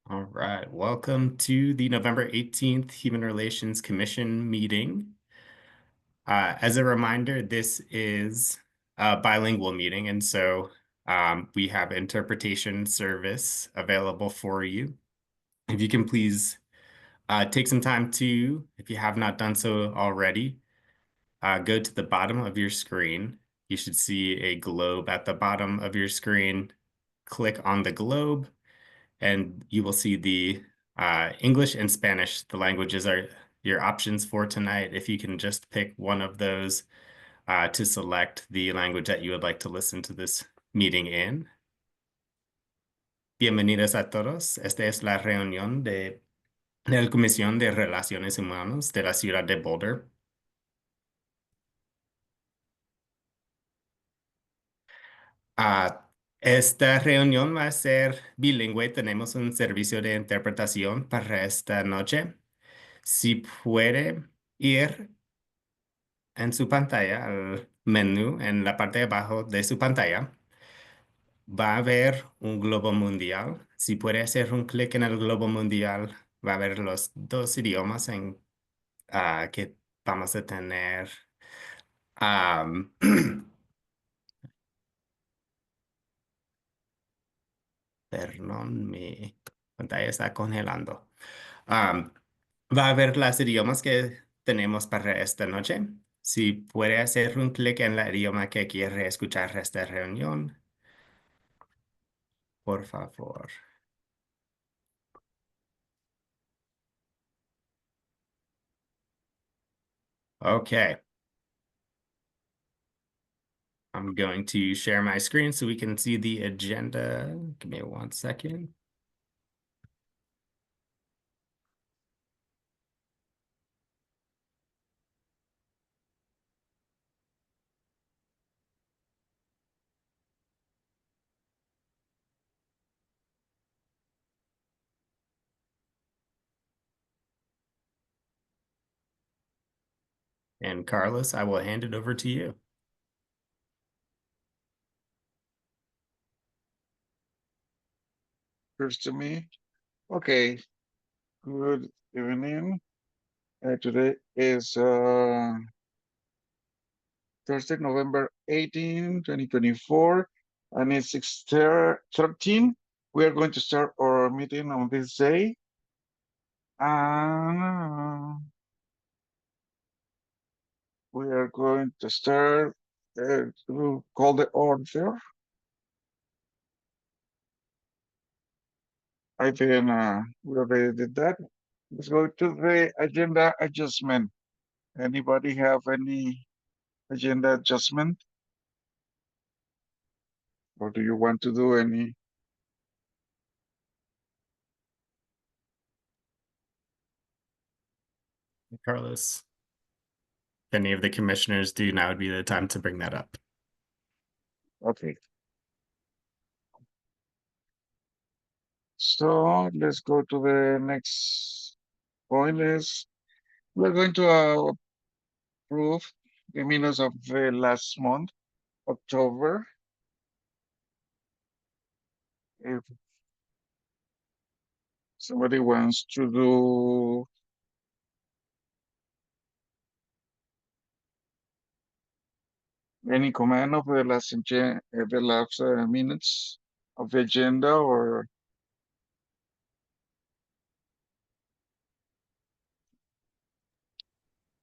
All right, welcome to the November 18th Human Relations Commission meeting. As a reminder, this is a bilingual meeting, and so we have interpretation service available for you. If you can please take some time to, if you have not done so already, go to the bottom of your screen. You should see a globe at the bottom of your screen. Click on the globe and you will see the English and Spanish. The languages are your options for tonight. If you can just pick one of those to select the language that you would like to listen to this meeting in. Bienvenidos a todos. Esta es la reunión de la Comisión de Relaciones Humanas de la ciudad de Boulder. Esta reunión va a ser bilingüe. Tenemos un servicio de interpretación para esta noche. Si puede ir en su pantalla, al menú en la parte de abajo de su pantalla, va a haber un globo mundial. Si puede hacer un clic en el globo mundial, va a ver los dos idiomas en que vamos a tener. am, Perdón, mi pantalla está congelando. Va a ver los idiomas que tenemos para esta noche. Si puede hacer un clic en el idioma que quiere escuchar esta reunión, por favor. Okay. I'm going to share my screen so we can see the agenda. Give me 1 second. And Carlos, I will hand it over to you. First to me. Okay. Good evening. Today is Thursday, November 18, 2024, and it's 6:13. We are going to start our meeting on this day. We are going to start to call the order. I think we already did that. Let's go to the agenda adjustment. Anybody have any agenda adjustment? Or do you want to do any? Carlos, if any of the commissioners do, now would be the time to bring that up. Okay. So let's go to the next point is we're going to approve the minutes of the last month, October. If somebody wants to do any comment of the last minutes of the agenda, or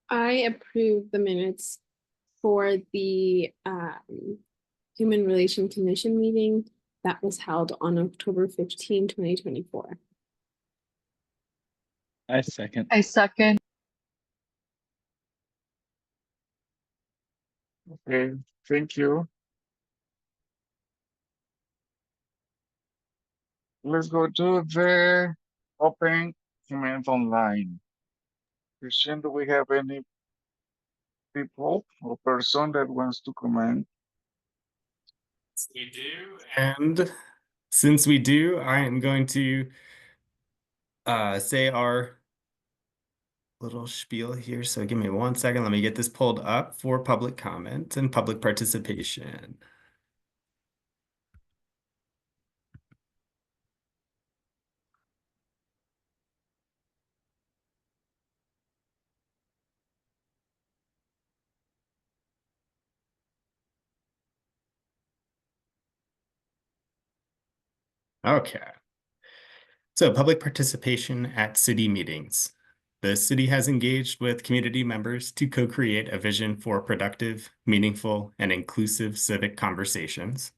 I approve the minutes for the Human Relation Commission meeting that was held on October 15, 2024. I second. I second. okay, thank you. Let's go to the open comment online. Christian, do we have any people or person that wants to comment? We do. And since we do, I am going to say our little spiel here. So give me 1 second. Let me get this pulled up for public comment and public participation. Okay. So public participation at city meetings. The city has engaged with community members to co-create a vision for productive, meaningful, and inclusive civic conversations.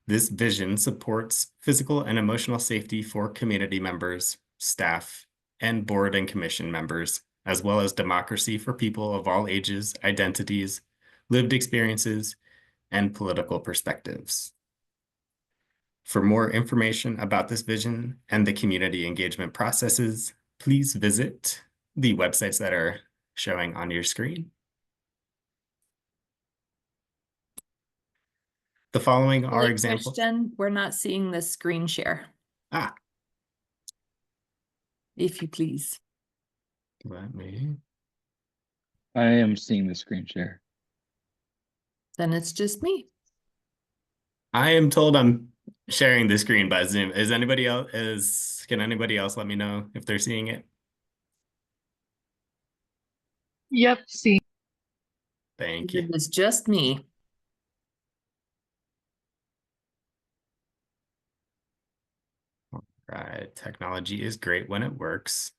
This vision supports physical and emotional safety for community members, staff, and board and commission members, as well as democracy for people of all ages, identities, lived experiences, and political perspectives. For more information about this vision and the community engagement processes, please visit the websites that are showing on your screen. The following are Really, examples. Christian, we're not seeing the screen share, Ah, if you please. let me. I am seeing the screen share. Then it's just me. I am told I'm sharing the screen by Zoom. Is anybody else can anybody else let me know if they're seeing it? Yep, see. Thank It you. is just me. Right, technology is great when it works.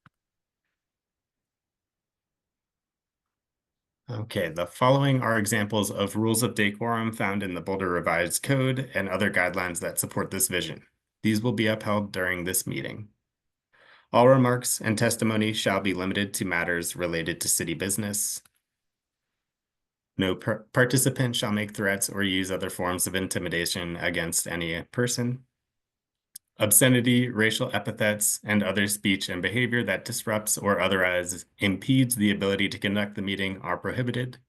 Okay, the following are examples of rules of decorum found in the Boulder Revised Code and other guidelines that support this vision. These will be upheld during this meeting. All remarks and testimony shall be limited to matters related to city business. No participant shall make threats or use other forms of intimidation against any person. Obscenity, racial epithets, and other speech and behavior that disrupts or otherwise impedes the ability to conduct the meeting are prohibited.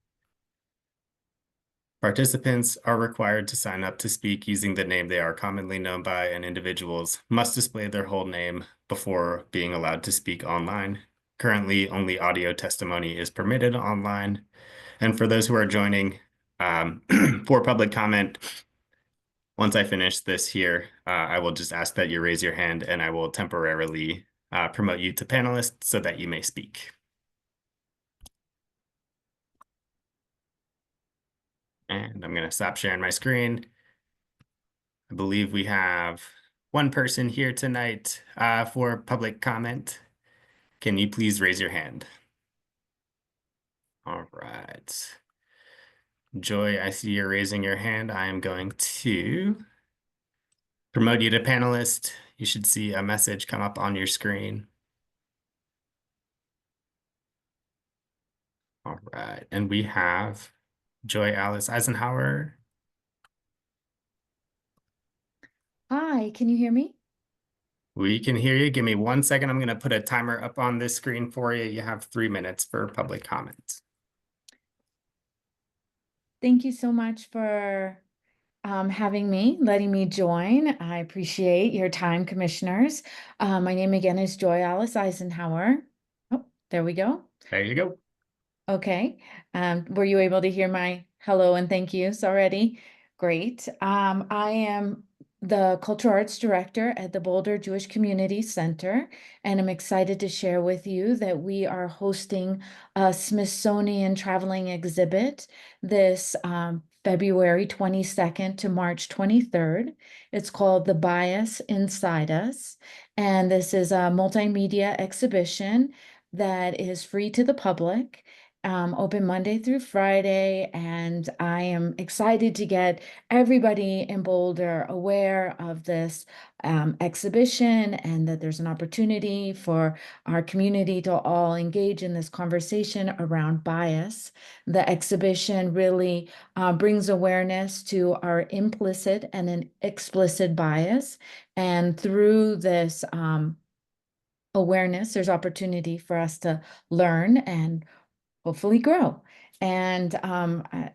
Participants are required to sign up to speak using the name they are commonly known by, and individuals must display their whole name before being allowed to speak online. Currently, only audio testimony is permitted online. And for those who are joining for public comment, once I finish this here, I will just ask that you raise your hand and I will temporarily promote you to panelist so that you may speak. And I'm going to stop sharing my screen. I believe we have one person here tonight for public comment. Can you please raise your hand? All right. Joy, I see you're raising your hand. I am going to promote you to panelist. You should see a message come up on your screen. All right, and we have Joy Alice Eisenhower. Hi, can you hear me? We can hear you. Give me 1 second. I'm going to put a timer up on this screen for you. You have 3 minutes for public comments. Thank you so much for having me, letting me join. I appreciate your time, commissioners. My name again is Joy Alice Eisenhower. Oh, there we go. There you go. Okay. Were you able to hear my hello and thank yous already? Great. I am the Cultural Arts Director at the Boulder Jewish Community Center, and I'm excited to share with you that we are hosting a Smithsonian traveling exhibit this February 22nd to March 23rd. It's called The Bias Inside Us, and this is a multimedia exhibition that is free to the public. Open Monday through Friday, and I am excited to get everybody in Boulder aware of this exhibition and that there's an opportunity for our community to all engage in this conversation around bias. The exhibition really brings awareness to our implicit and an explicit bias, and through this awareness, there's opportunity for us to learn and hopefully grow. And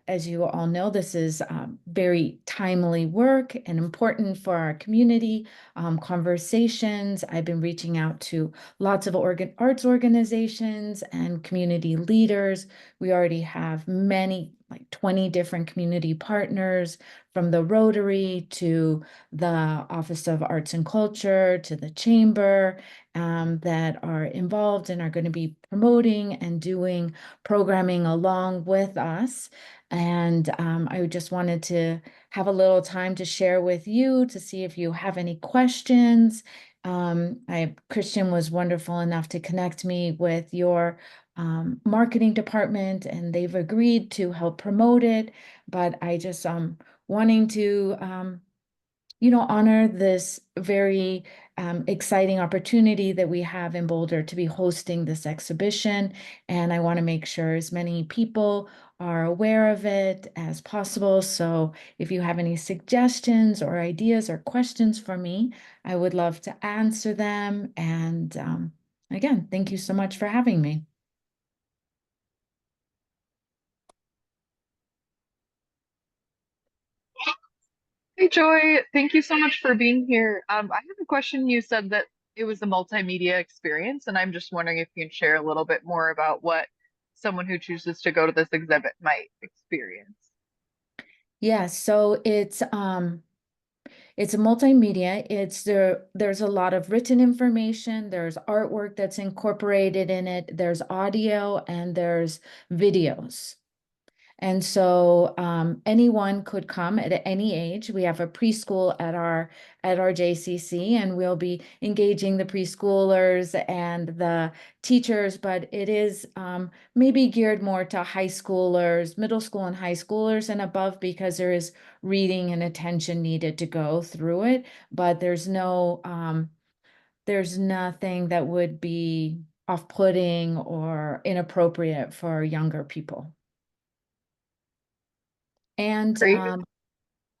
as you all know, this is very timely work and important for our community conversations. I've been reaching out to lots of arts organizations and community leaders. We already have many like 20 different community partners, from the Rotary to the Office of Arts and Culture to the Chamber, that are involved and are going to be promoting and doing programming along with us. And I just wanted to have a little time to share with you to see if you have any questions. Christian was wonderful enough to connect me with your marketing department, and they've agreed to help promote it. But I just wanting to honor this very exciting opportunity that we have in Boulder to be hosting this exhibition. And I want to make sure as many people are aware of it as possible. So if you have any suggestions or ideas or questions for me, I would love to answer them. And again, thank you so much for having me. Hey, Joy, thank you so much for being here. I have a question. You said that it was a multimedia experience, and I'm just wondering if you can share a little bit more about what someone who chooses to go to this exhibit might experience. Yeah, so it's a multimedia. There's a lot of written information, there's artwork that's incorporated in it, there's audio, and there's videos. And so anyone could come at any age. We have a preschool at our JCC, and we'll be engaging the preschoolers and the teachers, but it is maybe geared more to high schoolers, middle school and high schoolers and above, because there is reading and attention needed to go through it. But there's nothing that would be off-putting or inappropriate for younger people. And Great.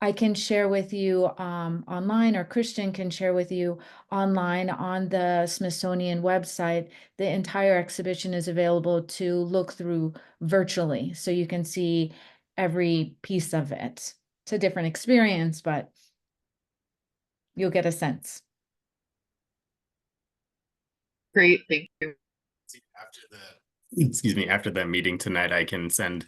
I can share with you online, or Christian can share with you online on the Smithsonian website. The entire exhibition is available to look through virtually, so you can see every piece of it. It's a different experience, but you'll get a sense. Great, thank you. After the meeting tonight, I can send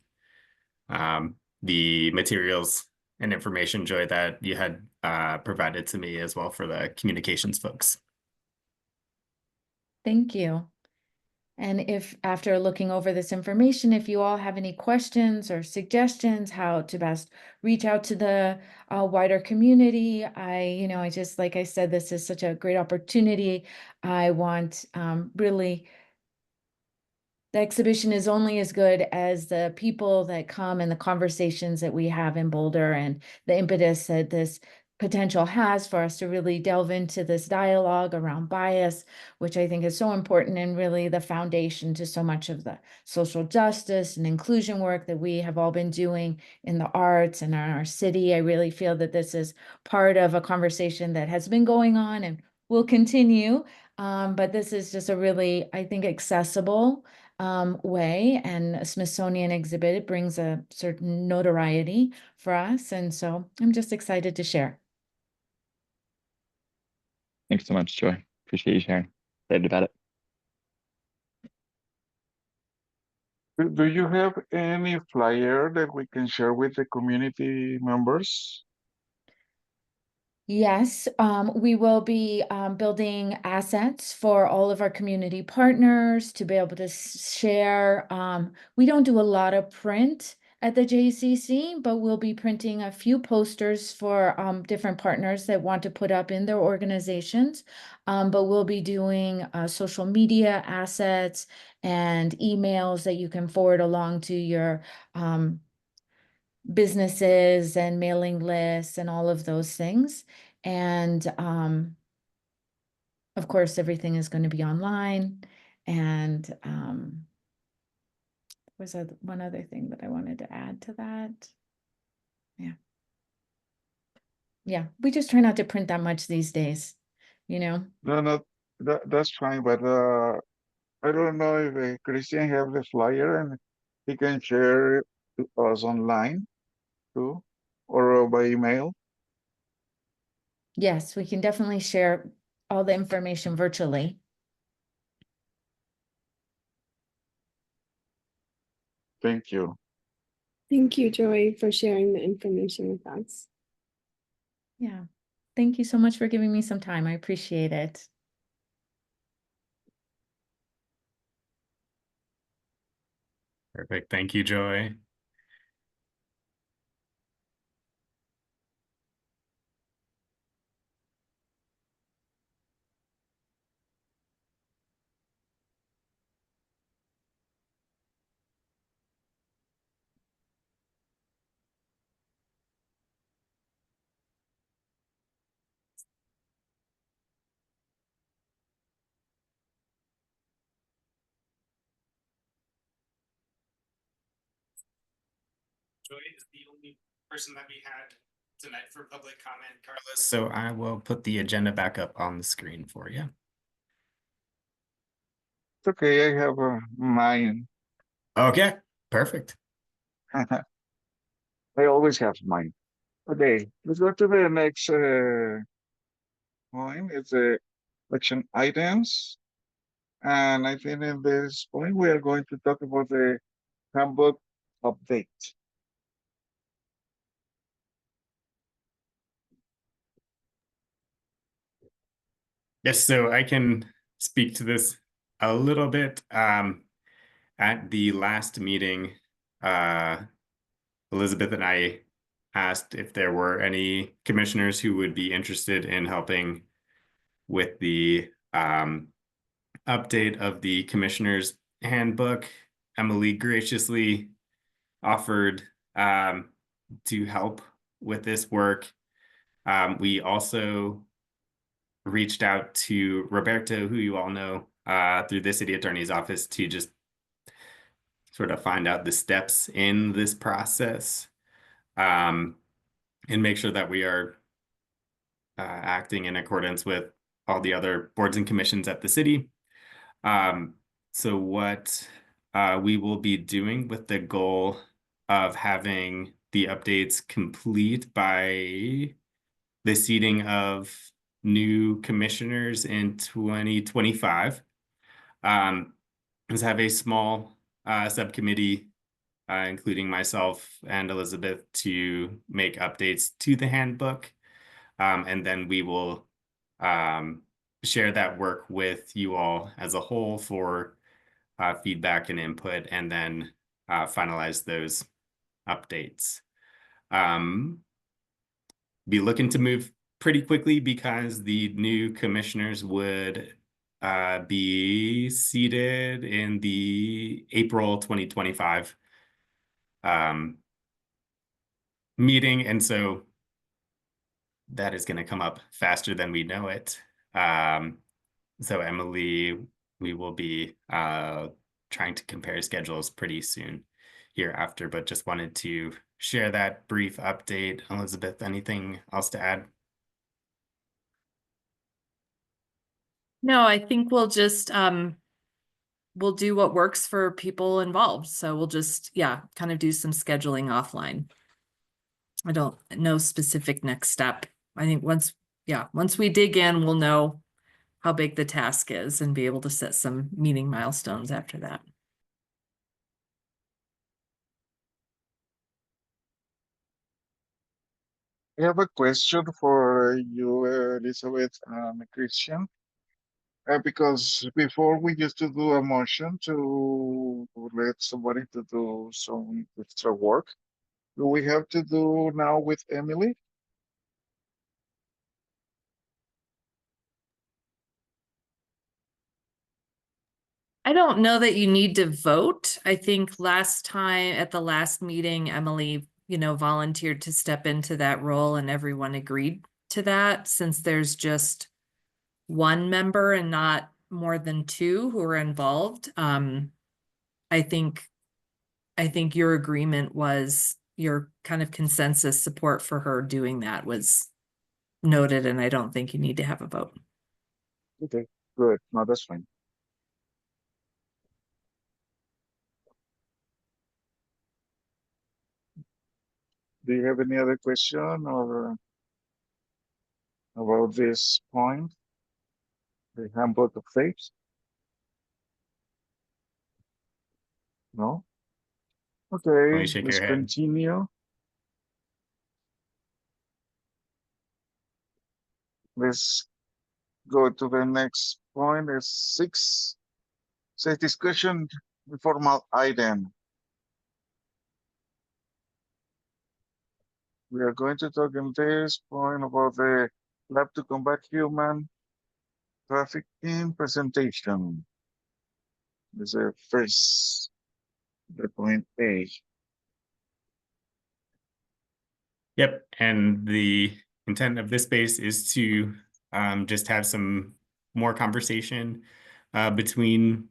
the materials and information, Joy, that you had provided to me as well for the communications folks. Thank you. And if after looking over this information, if you all have any questions or suggestions how to best reach out to the wider community, I just, like I said, this is such a great opportunity. I want really, the exhibition is only as good as the people that come and the conversations that we have in Boulder, and the impetus that this potential has for us to really delve into this dialogue around bias, which I think is so important and really the foundation to so much of the social justice and inclusion work that we have all been doing in the arts and in our city. I really feel that this is part of a conversation that has been going on and will continue. But this is just a really, I think, accessible way, and a Smithsonian exhibit, it brings a certain notoriety for us. And so I'm just excited to share. Thanks so much, Joy. Appreciate you sharing. Excited about it. Do you have any flyer that we can share with the community members? Yes, we will be building assets for all of our community partners to be able to share. We don't do a lot of print at the JCC, but we'll be printing a few posters for different partners that want to put up in their organizations. But we'll be doing social media assets and emails that you can forward along to your businesses and mailing lists and all of those things. And of course, everything is going to be online. And was one other thing that I wanted to add to that? Yeah, we just try not to print that much these days, No, that's fine, but I don't know if Christian have the flyer and he can share us online too, or by email. Yes, we can definitely share all the information virtually. Thank you. Thank you, Joy, for sharing the information with us. Yeah. Thank you so much for giving me some time. I appreciate it. Perfect. Thank you, Joy. Joy is the only person that we had tonight for public comment, Carlos. So I will put the agenda back up on the screen for you. It's okay, I have mine. Okay, perfect. I always have mine. Okay, let's go to the next point. It's the action items. And I think in this point, we are going to talk about the handbook update. Yes, so I can speak to this a little bit. At the last meeting, Elizabeth and I asked if there were any commissioners who would be interested in helping with the update of the commissioner's handbook. Emily graciously offered to help with this work. We also reached out to Roberto, who you all know through the city attorney's office, to just sort of find out the steps in this process and make sure that we are acting in accordance with all the other boards and commissions at the city. So what we will be doing with the goal of having the updates complete by the seating of new commissioners in 2025 is have a small subcommittee, including myself and Elizabeth, to make updates to the handbook. And then we will share that work with you all as a whole for feedback and input, and then finalize those updates. Be looking to move pretty quickly because the new commissioners would be seated in the April 2025 meeting. And so that is going to come up faster than we know it. So Emily, we will be trying to compare schedules pretty soon hereafter, but just wanted to share that brief update. Elizabeth, anything else to add? No, I think we'll just we'll do what works for people involved. So we'll just, yeah, kind of do some scheduling offline. I don't know specific next step. I think once we dig in, we'll know how big the task is and be able to set some meeting milestones after that. I have a question for you, Elizabeth and Christian. Because before we used to do a motion to let somebody to do some extra work. Do we have to do now with Emily? I don't know that you need to vote. I think last time at the last meeting, Emily, volunteered to step into that role and everyone agreed to that since there's just one member and not more than two who are involved. I think your agreement was your kind of consensus support for her doing that was noted, and I don't think you need to have a vote. Okay, good. No, that's fine. Do you have any other question or about this point? The handbook of faith? No? Okay, shake let's your head. continue. Let's go to the next point. Is 6. Says discussion informal item. We are going to talk in this point about the lab to combat human trafficking presentation. This is the first, the point A. Yep, and the intent of this space is to just have some more conversation between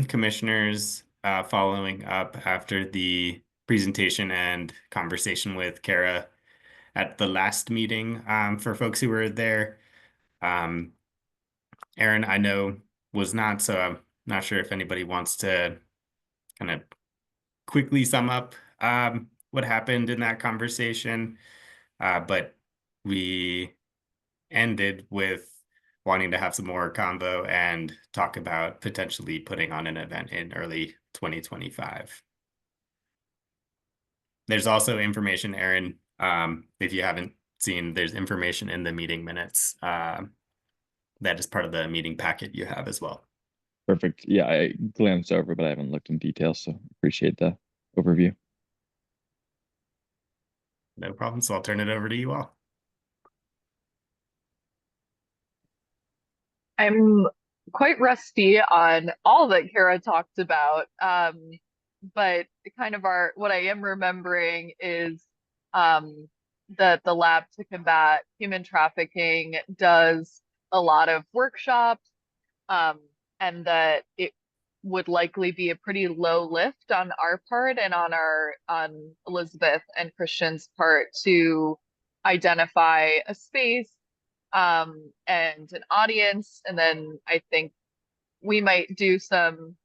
commissioners following up after the presentation and conversation with Kara at the last meeting. For folks who were there, Aaron, I know, was not, so I'm not sure if anybody wants to kind of quickly sum up what happened in that conversation. But we ended with wanting to have some more convo and talk about potentially putting on an event in early 2025. There's also information, Aaron, if you haven't seen, there's information in the meeting minutes that is part of the meeting packet you have as well. Perfect. Yeah, I glanced over, but I haven't looked in detail, so appreciate the overview. No problem. So I'll turn it over to you all. I'm quite rusty on all that Kara talked about. But kind of what I am remembering is that the Lab to Combat Human Trafficking does a lot of workshops, and that it would likely be a pretty low lift on our part and on Elizabeth and Christian's part to identify a space and an audience, and then I think we might do some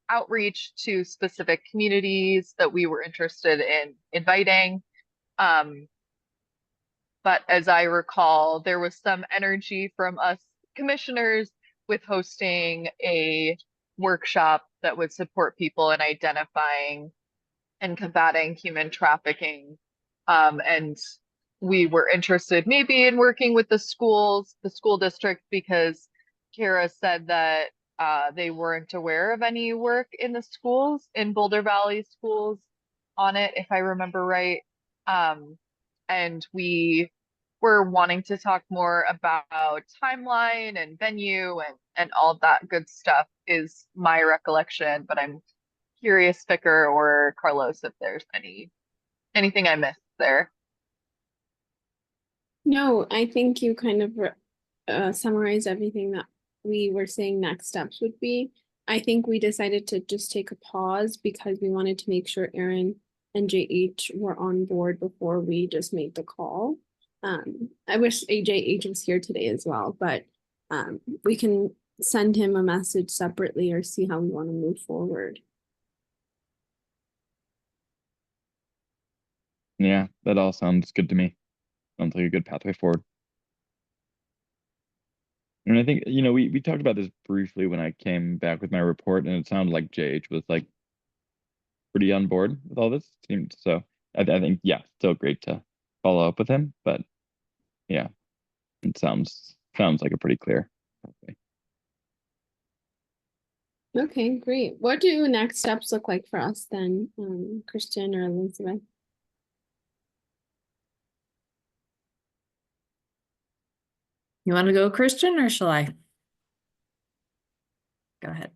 outreach to specific communities that we were interested in inviting. But as I recall, there was some energy from us commissioners with hosting a workshop that would support people in identifying and combating human trafficking. And we were interested maybe in working with the schools, the school district, because Kara said that they weren't aware of any work in the schools, in Boulder Valley schools on it, if I remember right. And we were wanting to talk more about timeline and venue and all that good stuff is my recollection, but I'm curious, Vicar or Carlos, if there's anything I missed there. No, I think you kind of summarized everything that we were saying next steps would be. I think we decided to just take a pause because we wanted to make sure Aaron and JH were on board before we just made the call. I wish AJH was here today as well, but we can send him a message separately or see how we want to move forward. Yeah, that all sounds good to me. Sounds like a good pathway forward. And I think, we talked about this briefly when I came back with my report, and it sounded like JH was like pretty on board with all this. Seemed so. I think, yeah, still great to follow up with him, but yeah, it sounds like a pretty clear pathway. Okay, great. What do next steps look like for us then, Christian or Elizabeth? You want to go, Christian, or shall I? Go ahead.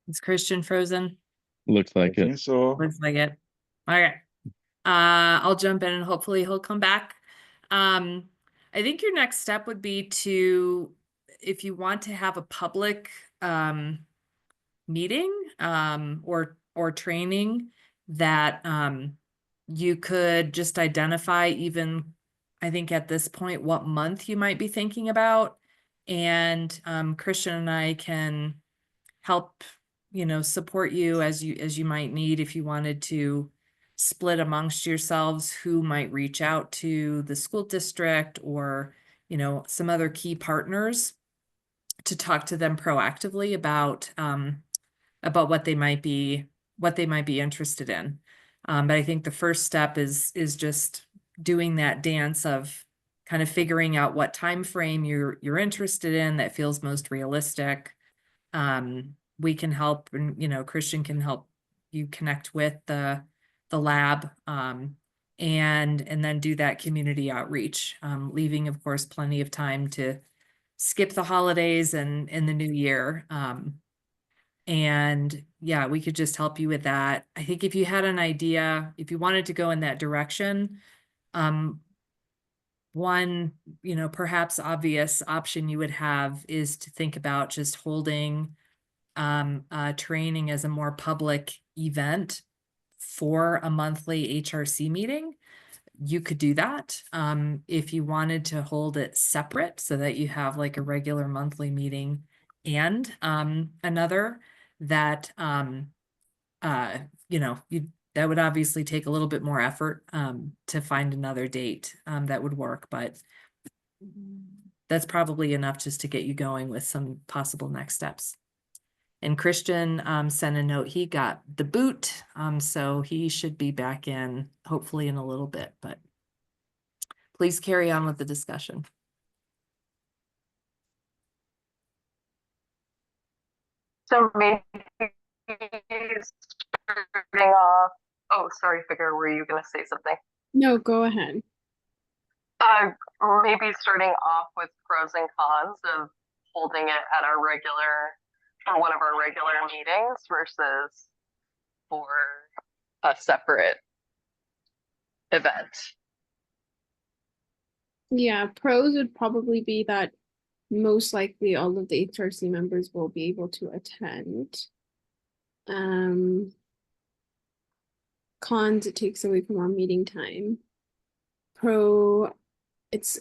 Is Christian frozen? Looks I like think it. so. Looks like it. Okay. I'll jump in and hopefully he'll come back. I think your next step would be to, if you want to have a public meeting or training, that you could just identify, even I think at this point, what month you might be thinking about, and Christian and I can help support you as you might need, if you wanted to split amongst yourselves who might reach out to the school district or some other key partners to talk to them proactively about what they might be interested in. But I think the first step is just doing that dance of kind of figuring out what time frame you're interested in that feels most realistic. We can help, and Christian can help you connect with the lab, and then do that community outreach, leaving, of course, plenty of time to skip the holidays and in the new year. And yeah, we could just help you with that. I think if you had an idea, if you wanted to go in that direction, one, perhaps obvious option you would have is to think about just holding training as a more public event for a monthly HRC meeting. You could do that. If you wanted to hold it separate so that you have like a regular monthly meeting and another that that would obviously take a little bit more effort to find another date that would work, but that's probably enough just to get you going with some possible next steps. And Christian sent a note, he got the boot, so he should be back in hopefully in a little bit, but please carry on with the discussion. So maybe starting off, oh, sorry, Figure, were you going to say something? No, go ahead. Maybe starting off with pros and cons of holding it at our one of our regular meetings versus for a separate event. Yeah, pros would probably be that most likely all of the HRC members will be able to attend. Cons, it takes away from our meeting time. Pro, it's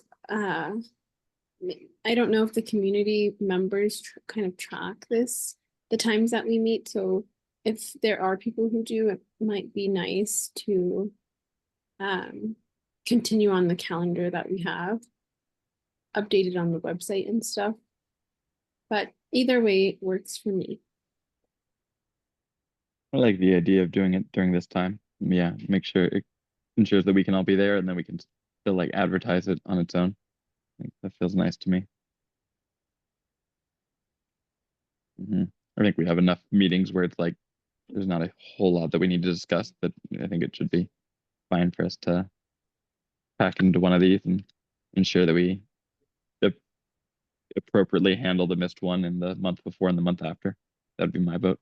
I don't know if the community members kind of track this, the times that we meet. So if there are people who do, it might be nice to continue on the calendar that we have updated on the website and stuff. But either way, it works for me. I like the idea of doing it during this time. Yeah, make sure it ensures that we can all be there, and then we can still like advertise it on its own. I think that feels nice to me. I think we have enough meetings where it's like there's not a whole lot that we need to discuss, but I think it should be fine for us to pack into one of these and ensure that we appropriately handle the missed one in the month before and the month after. That'd be my vote.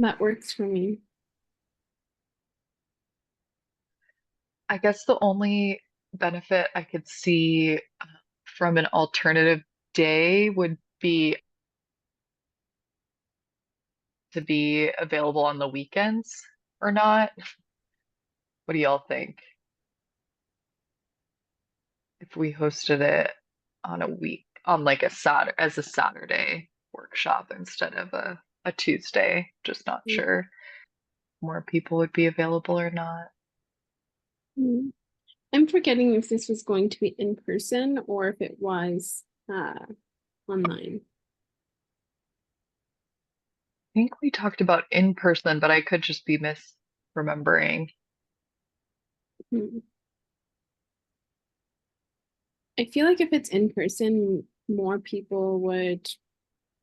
That works for me. I guess the only benefit I could see from an alternative day would be to be available on the weekends or not. What do y'all think? If we hosted it on like a Saturday workshop instead of a Tuesday, just not sure more people would be available or not. I'm forgetting if this was going to be in person or if it was online. I think we talked about in person, but I could just be misremembering. I feel like if it's in person, more people would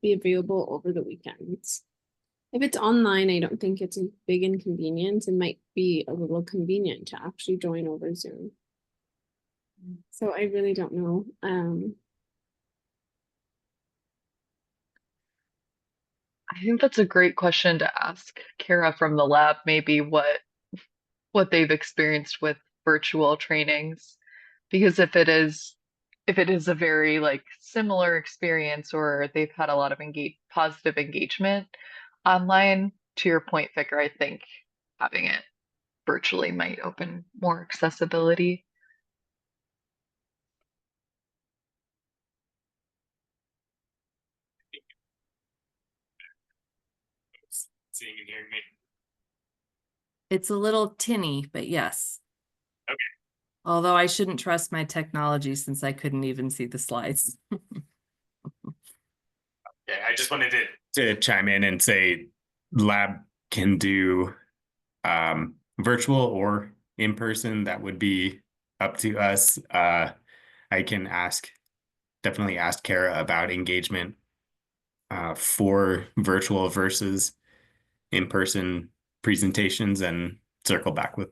be available over the weekends. If it's online, I don't think it's a big inconvenience. It might be a little convenient to actually join over Zoom. So I really don't know. I think that's a great question to ask Kara from the lab, maybe what they've experienced with virtual trainings. Because if it is a very like similar experience or they've had a lot of positive engagement online, to your point, Vicar, I think having it virtually might open more accessibility. Seeing and hearing me. It's a little tinny, but yes. Okay. Although I shouldn't trust my technology since I couldn't even see the slides. Yeah, I just wanted to chime in and say lab can do virtual or in person. That would be up to us. I can definitely ask Kara about engagement for virtual versus in-person presentations and circle back with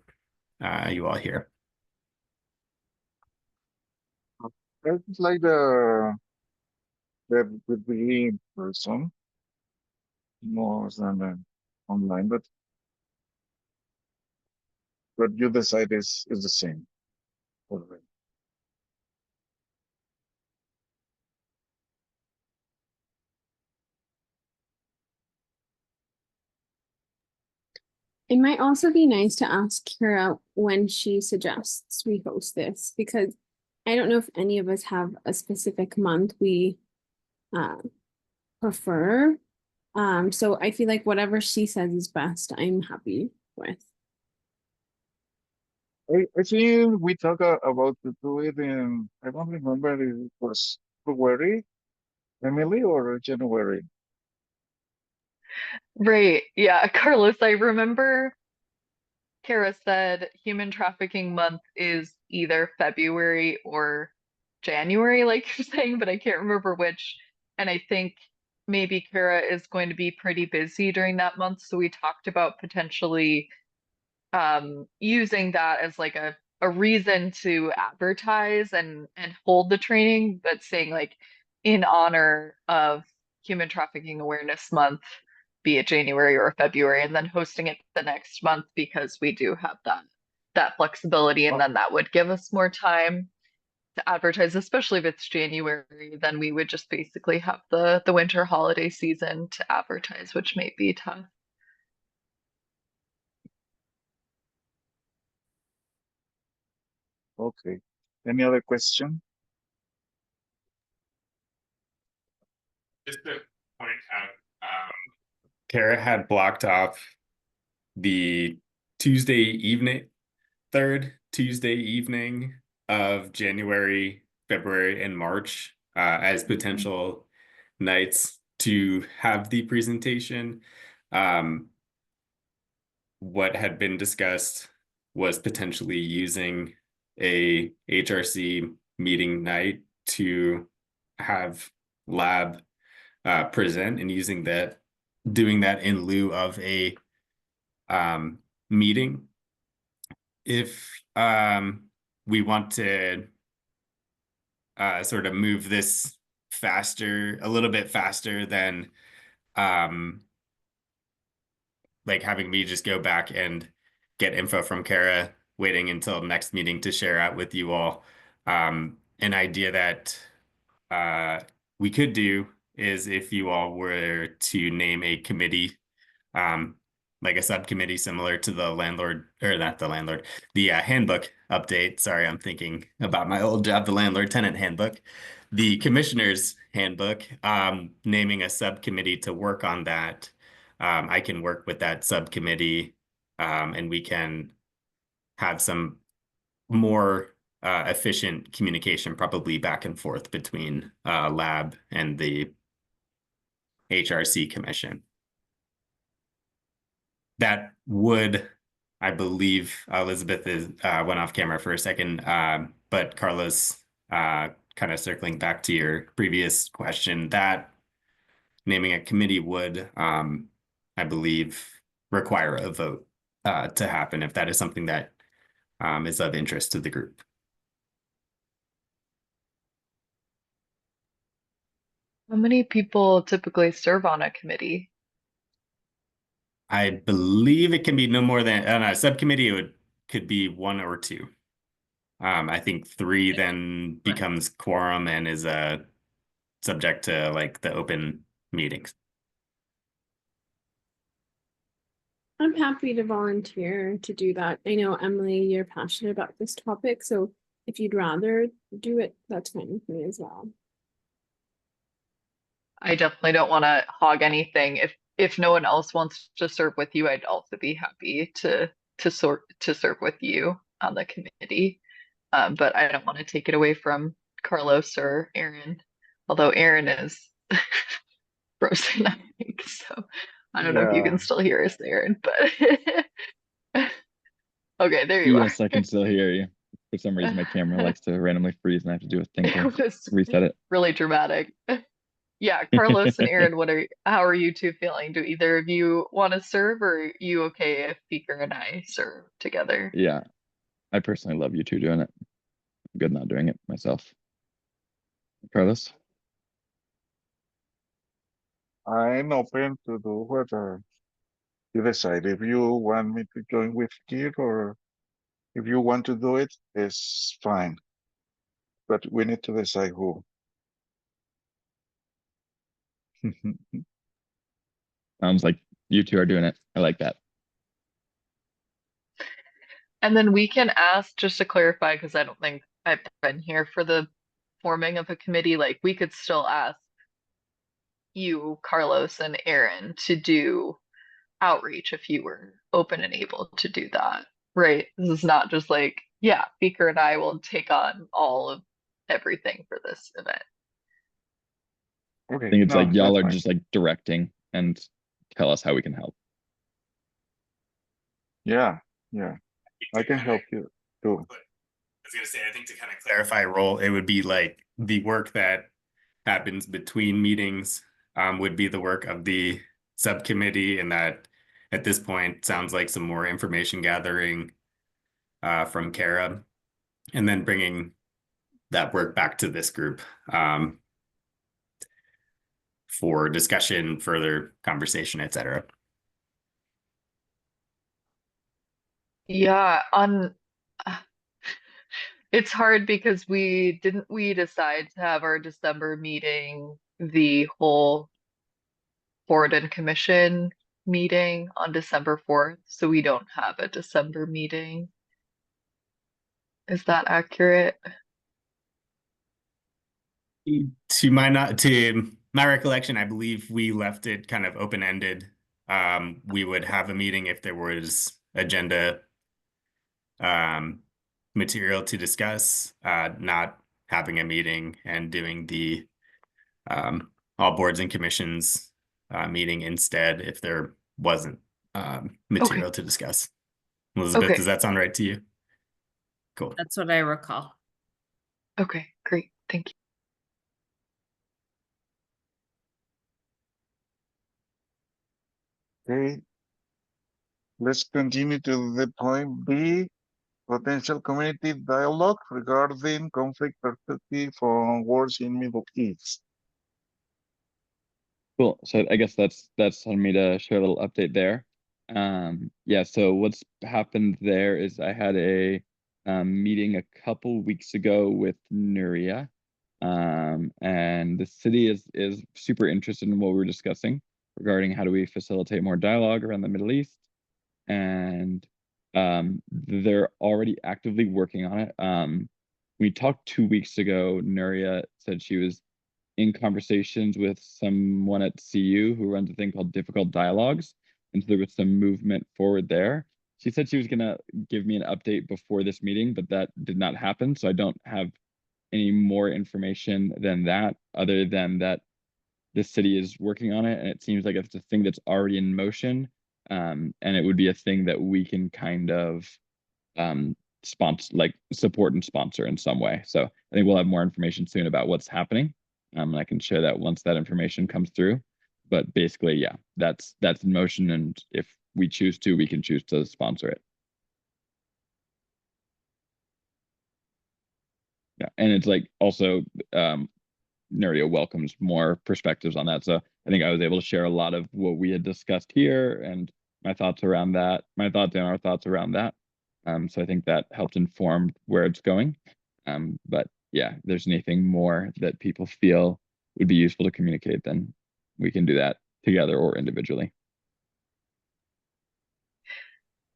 you all here. It's like that would be in person more than online, but you decide is the same. Alright. It might also be nice to ask Kara when she suggests we host this, because I don't know if any of us have a specific month we prefer. So I feel like whatever she says is best, I'm happy with. I think we talked about to do it in, I don't remember if it was February, Emily, or January. Right. Yeah, Carlos, I remember Kara said Human Trafficking Month is either February or January, like you're saying, but I can't remember which. And I think maybe Kara is going to be pretty busy during that month. So we talked about potentially using that as like a reason to advertise and hold the training, but saying like in honor of Human Trafficking Awareness Month, be it January or February, and then hosting it the next month because we do have that flexibility, and then that would give us more time to advertise, especially if it's January, then we would just basically have the winter holiday season to advertise, which may be tough. Okay. Any other question? Just to point out, Kara had blocked off the third Tuesday evening of January, February, and March as potential nights to have the presentation. What had been discussed was potentially using a HRC meeting night to have lab present and doing that in lieu of a meeting. If we want to sort of move this a little bit faster than like having me just go back and get info from Kara, waiting until next meeting to share out with you all. An idea that we could do is if you all were to name a committee, like a subcommittee similar to the handbook update. Sorry, I'm thinking about my old job, the landlord tenant handbook, the commissioner's handbook, naming a subcommittee to work on that. I can work with that subcommittee, and we can have some more efficient communication, probably back and forth between lab and the HRC commission. That would, I believe, Elizabeth went off camera for a second, but Carlos, kind of circling back to your previous question, that naming a committee would, I believe, require a vote to happen if that is something that is of interest to the group. How many people typically serve on a committee? I believe it can be no more than on a subcommittee. Could be one or two. I think three then becomes quorum and is subject to like the open meetings. I'm happy to volunteer to do that. I know, Emily, you're passionate about this topic, so if you'd rather do it, that's fine with me as well. I definitely don't want to hog anything. If no one else wants to serve with you, I'd also be happy to serve with you on the committee. But I don't want to take it away from Carlos or Aaron, although Aaron is frozen, I think. So I don't know if you Yeah. can still hear us, Aaron, but okay, there you Yes, are. I can still hear you. For some reason, my camera likes to randomly freeze and I have to do a thing to It was reset it. really dramatic. Yeah, Carlos and Aaron, how are you two feeling? Do either of you want to serve, or are you okay if Beaker and I serve together? Yeah, I personally love you two doing it. I'm good not doing it myself. Carlos? I'm open to do what you decide. If you want me to join with Kid or if you want to do it, it's fine. But we need to decide who. Sounds like you two are doing it. I like that. And then we can ask, just to clarify, because I don't think I've been here for the forming of a committee, like we could still ask you, Carlos, and Aaron to do outreach if you were open and able to do that, right? This is not just like, yeah, Beaker and I will take on all of everything for this event. I Okay, think it's no, like y'all that's are fine. just like directing and tell us how we can help. Yeah, yeah, I can help you too. I was gonna say, I think to kind of clarify role, it would be like the work that happens between meetings would be the work of the subcommittee, and that at this point sounds like some more information gathering from Kara, and then bringing that work back to this group for discussion, further conversation, etc. Yeah, it's hard because we decide to have our December meeting the whole board and commission meeting on December 4th, so we don't have a December meeting. Is that accurate? To my recollection, I believe we left it kind of open-ended. We would have a meeting if there was agenda material to discuss, not having a meeting and doing the all boards and commissions meeting instead if there wasn't material to discuss. Elizabeth, Okay. does that sound right to you? Cool. That's what I recall. Okay, great. Thank you. Okay, let's continue to the point B, potential community dialogue regarding conflict perspective on wars in Middle East. Cool. So I guess that's on me to share a little update there. Yeah, so what's happened there is I had a meeting a couple weeks ago with Nuria. And the city is super interested in what we're discussing regarding how do we facilitate more dialogue around the Middle East. And they're already actively working on it. We talked 2 weeks ago. Nuria said she was in conversations with someone at CU who runs a thing called Difficult Dialogues. And so there was some movement forward there. She said she was going to give me an update before this meeting, but that did not happen. So I don't have any more information than that, other than that the city is working on it. And it seems like it's a thing that's already in motion. And it would be a thing that we can kind of sponsor, like support and sponsor in some way. So I think we'll have more information soon about what's happening. And I can share that once that information comes through. But basically, yeah, that's in motion. And if we choose to, we can choose to sponsor it. Yeah, and it's like also Nuria welcomes more perspectives on that. So I think I was able to share a lot of what we had discussed here and my thoughts around that, my thoughts and our thoughts around that. So I think that helped inform where it's going. But yeah, if there's anything more that people feel would be useful to communicate, then we can do that together or individually.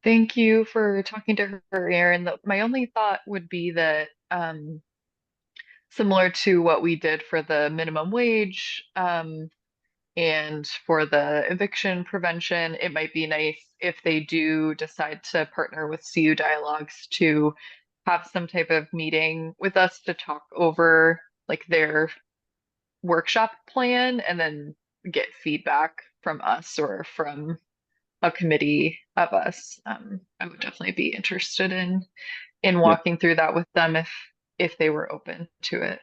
Thank you for talking to her, Aaron. My only thought would be that similar to what we did for the minimum wage and for the eviction prevention, it might be nice if they do decide to partner with CU Dialogues to have some type of meeting with us to talk over like their workshop plan and then get feedback from us or from a committee of us. I would definitely be interested in walking through that with them if they were open to it.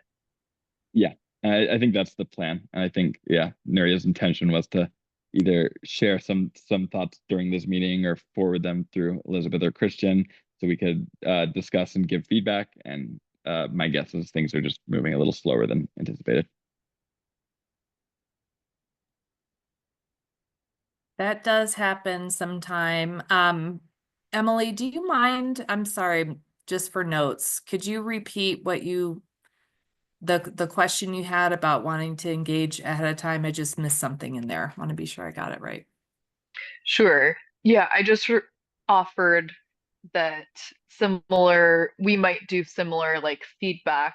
Yeah, I think that's the plan. And I think, yeah, Nuria's intention was to either share some thoughts during this meeting or forward them through Elizabeth or Christian so we could discuss and give feedback. And my guess is things are just moving a little slower than anticipated. That does happen sometime. Emily, do you mind? I'm sorry, just for notes, could you repeat what the question you had about wanting to engage ahead of time? I just missed something in there. I want to be sure I got it right. Sure. Yeah, I just offered that we might do similar like feedback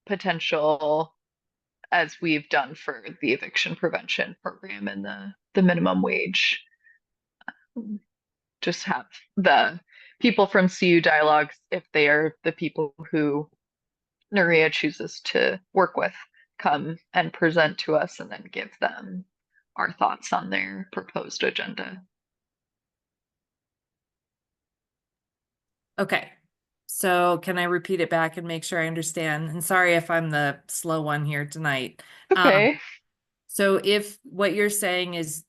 potential as we've done for the eviction prevention program and the minimum wage. Just have the people from CU Dialogues, if they are the people who Nuria chooses to work with, come and present to us and then give them our thoughts on their proposed agenda. Okay. So can I repeat it back and make sure I understand? And sorry if I'm the slow one here tonight. Okay. So if what you're saying is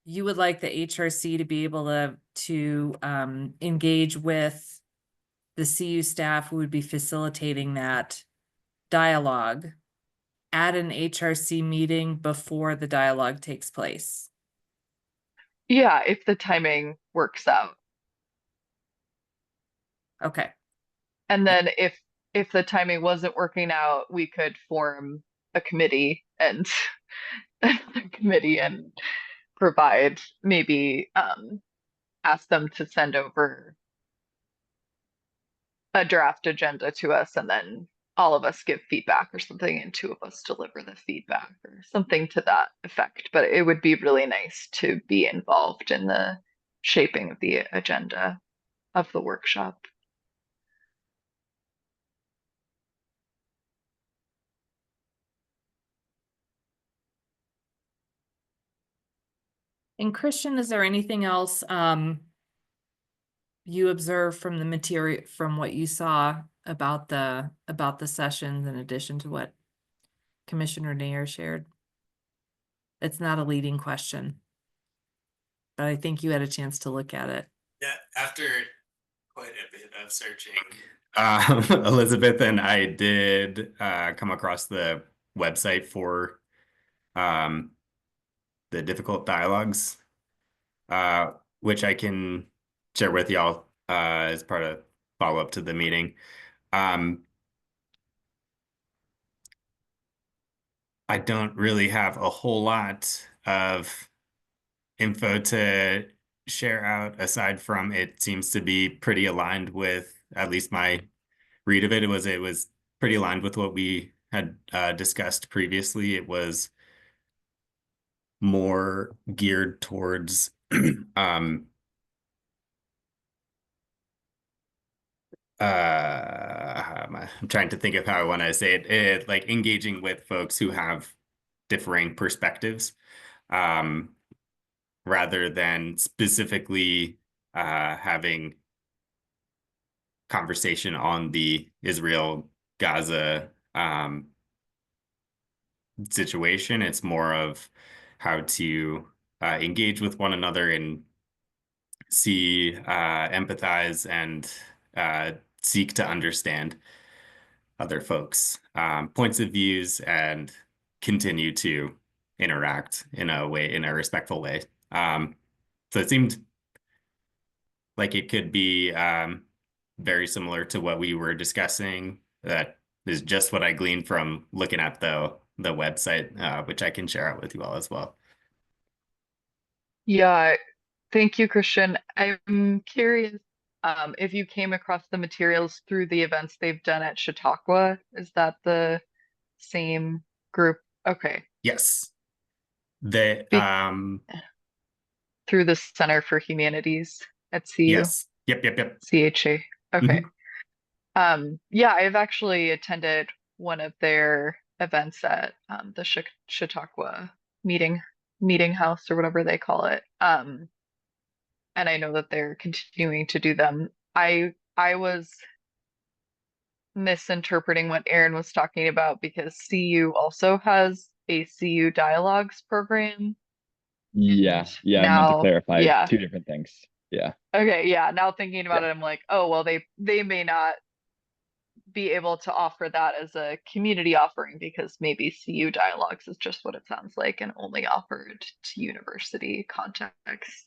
you would like the HRC to be able to engage with the CU staff who would be facilitating that dialogue at an HRC meeting before the dialogue takes place. Yeah, if the timing works out. Okay. And then if the timing wasn't working out, we could form a committee and provide maybe ask them to send over a draft agenda to us and then all of us give feedback or something and two of us deliver the feedback or something to that effect. But it would be really nice to be involved in the shaping of the agenda of the workshop. And Christian, is there anything else you observed from the material, from what you saw about the sessions in addition to what Commissioner Nair shared? It's not a leading question, but I think you had a chance to look at it. Yeah, after quite a bit of searching, Elizabeth and I did come across the website for the difficult dialogues, which I can share with y'all as part of follow-up to the meeting. I don't really have a whole lot of info to share out aside from it seems to be pretty aligned with at least my read of it. It was pretty aligned with what we had discussed previously. It was more geared towards I'm trying to think of how I want to say it, like engaging with folks who have differing perspectives, rather than specifically having conversation on the Israel-Gaza situation. It's more of how to engage with one another and see, empathize, and seek to understand other folks' points of views and continue to interact in a respectful way. So it seemed like it could be very similar to what we were discussing. That is just what I gleaned from looking at the website, which I can share out with you all as well. Yeah, thank you, Christian. I'm curious if you came across the materials through the events they've done at Chautauqua. Is that the same group? Okay. Yes. Through the Center for Humanities at CU. Yes. Yep. CHA. Okay. Yeah, I've actually attended one of their events at the Chautauqua meeting house or whatever they call it. And I know that they're continuing to do them. I was misinterpreting what Aaron was talking about because CU also has a CU Dialogues program. Yeah, And yeah, I meant to now, clarify yeah. two different things. Yeah. Okay, yeah. Now thinking about Yeah. it, I'm like, oh well, they may not be able to offer that as a community offering because maybe CU Dialogues is just what it sounds like and only offered to university contexts.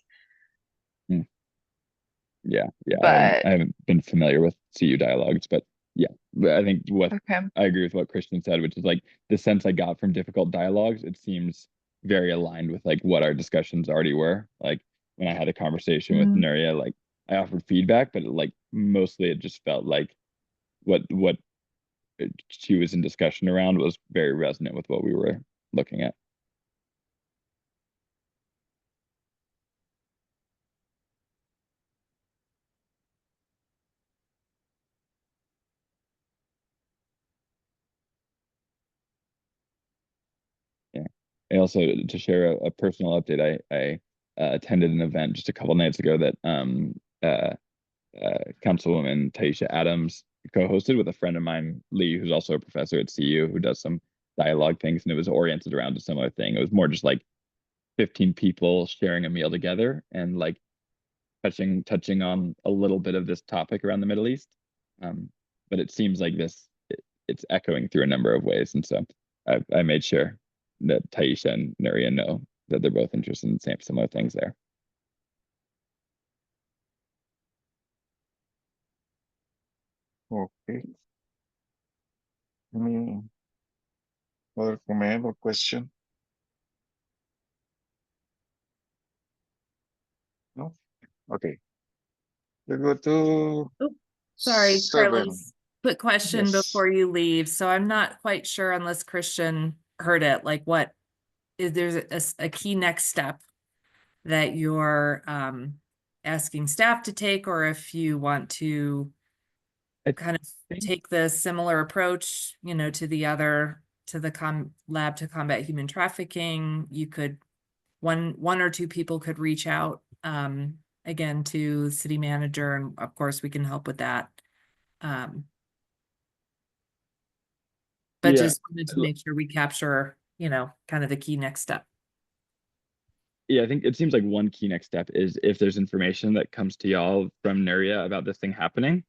Yeah, But I haven't been familiar with CU Dialogues, but yeah, but I think what okay. I agree with what Christian said, which is like the sense I got from difficult dialogues, it seems very aligned with like what our discussions already were. Like when I had a conversation with Mm. Nuria, like I offered feedback, but like mostly it just felt like what she was in discussion around was very resonant with what we were looking at. Yeah. I also, to share a personal update, I attended an event just a couple nights ago that Councilwoman Taisha Adams co-hosted with a friend of mine, Lee, who's also a professor at CU, who does some dialogue things, and it was oriented around a similar thing. It was more just like 15 people sharing a meal together and like touching on a little bit of this topic around the Middle East. But it seems like it's echoing through a number of ways, and so I made sure that Taisha and Nuria know that they're both interested in the same similar things there. Okay. Any other comment or question? No? Okay. We go to Sorry, 7. Carlos. Quick question Yes. before you leave. So I'm not quite sure unless Christian heard it, like what is there's a key next step that you're asking staff to take, or if you want to I kind of think- take the similar approach, you know, to the lab to combat human trafficking, you could one or two people could reach out again to city manager, and of course we can help with that. But Yeah. just wanted to make sure we capture, you know, kind of the key next step. Yeah, I think it seems like one key next step is if there's information that comes to y'all from Nuria about this thing happening,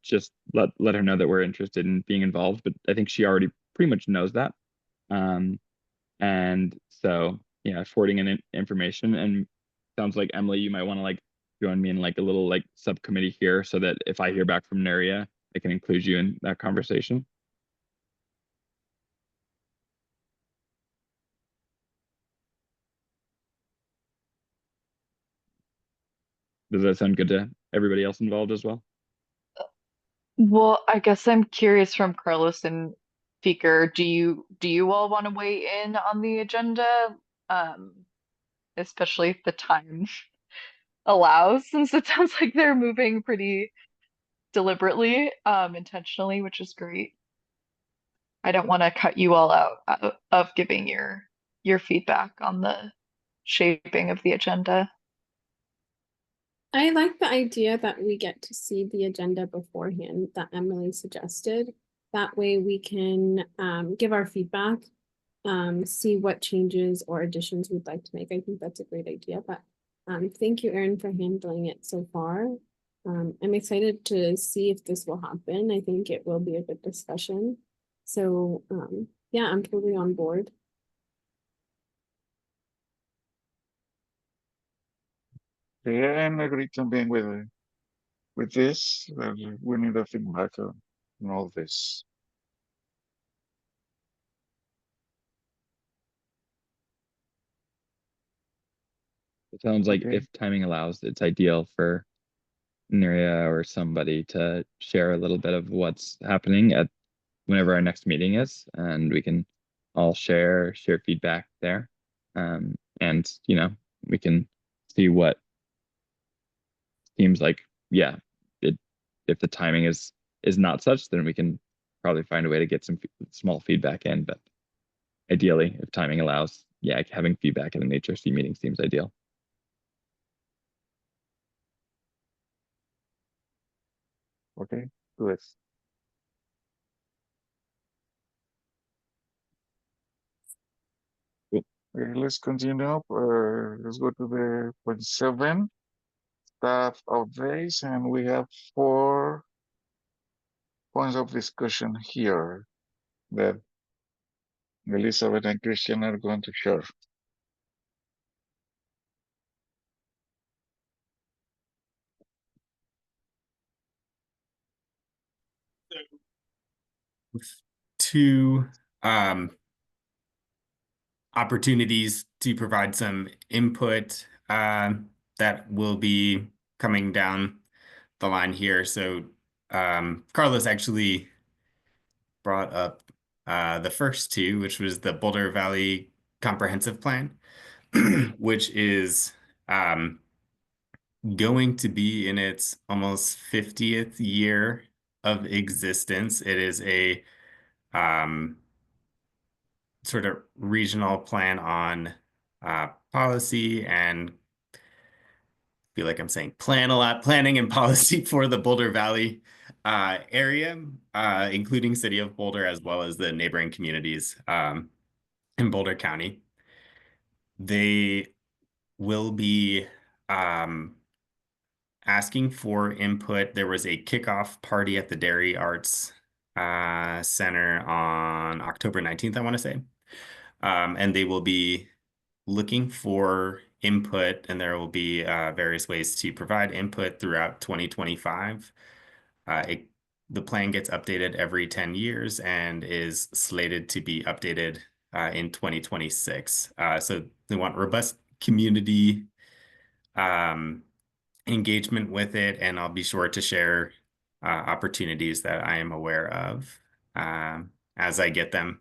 just let her know that we're interested in being involved. But I think she already pretty much knows that. And so yeah, forwarding in information, and sounds like Emily, you might want to like join me in like a little like subcommittee here so that if I hear back from Nuria, I can include you in that conversation. Does that sound good to everybody else involved as well? Well, I guess I'm curious from Carlos and Feker, do you all want to weigh in on the agenda? Especially if the time allows, since it sounds like they're moving pretty deliberately, intentionally, which is great. I don't want to cut you all out of giving your feedback on the shaping of the agenda. I like the idea that we get to see the agenda beforehand that Emily suggested. That way we can give our feedback, see what changes or additions we'd like to make. I think that's a great idea, but thank you, Erin, for handling it so far. I'm excited to see if this will happen. I think it will be a good discussion. So yeah, I'm totally on board. Yeah, I'm agree también with this. We need a feedback on all this. It sounds like Okay. if timing allows, it's ideal for Nuria or somebody to share a little bit of what's happening at whenever our next meeting is, and we can all share feedback there. And you know, we can see what seems like yeah, if the timing is not such, then we can probably find a way to get some small feedback in. But ideally, if timing allows, yeah, having feedback at an HRC meeting seems ideal. Okay, good. Cool. Okay, let's continue up. Let's go to the point 7, staff updates, and we have 4 points of discussion here that Elizabeth and Christian are going to share. Two opportunities to provide some input that will be coming down the line here. So Carlos actually brought up the first two, which was the Boulder Valley Comprehensive Plan, which is going to be in its almost 50th year of existence. It is a sort of regional plan on policy, and feel like I'm saying plan a lot, planning and policy for the Boulder Valley area, including City of Boulder, as well as the neighboring communities in Boulder County. They will be asking for input. There was a kickoff party at the Dairy Arts Center on October 19th, I want to say. And they will be looking for input, and there will be various ways to provide input throughout 2025. The plan gets updated every 10 years and is slated to be updated in 2026. So they want robust community engagement with it, and I'll be sure to share opportunities that I am aware of as I get them.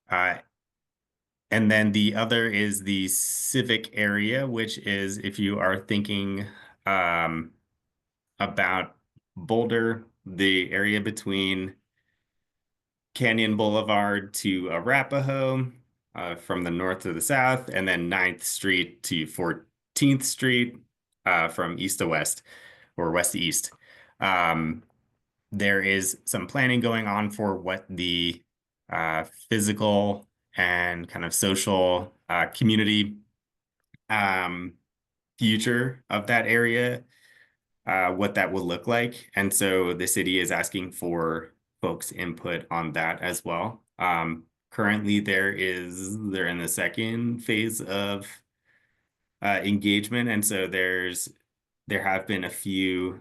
And then the other is the civic area, which is if you are thinking about Boulder, the area between Canyon Boulevard to Arapahoe, from the north to the south, and then 9th Street to 14th Street, from east to west or west to east. There is some planning going on for what the physical and kind of social community future of that area, what that will look like. And so the city is asking for folks' input on that as well. Currently, they're in the second phase of engagement, and so there have been a few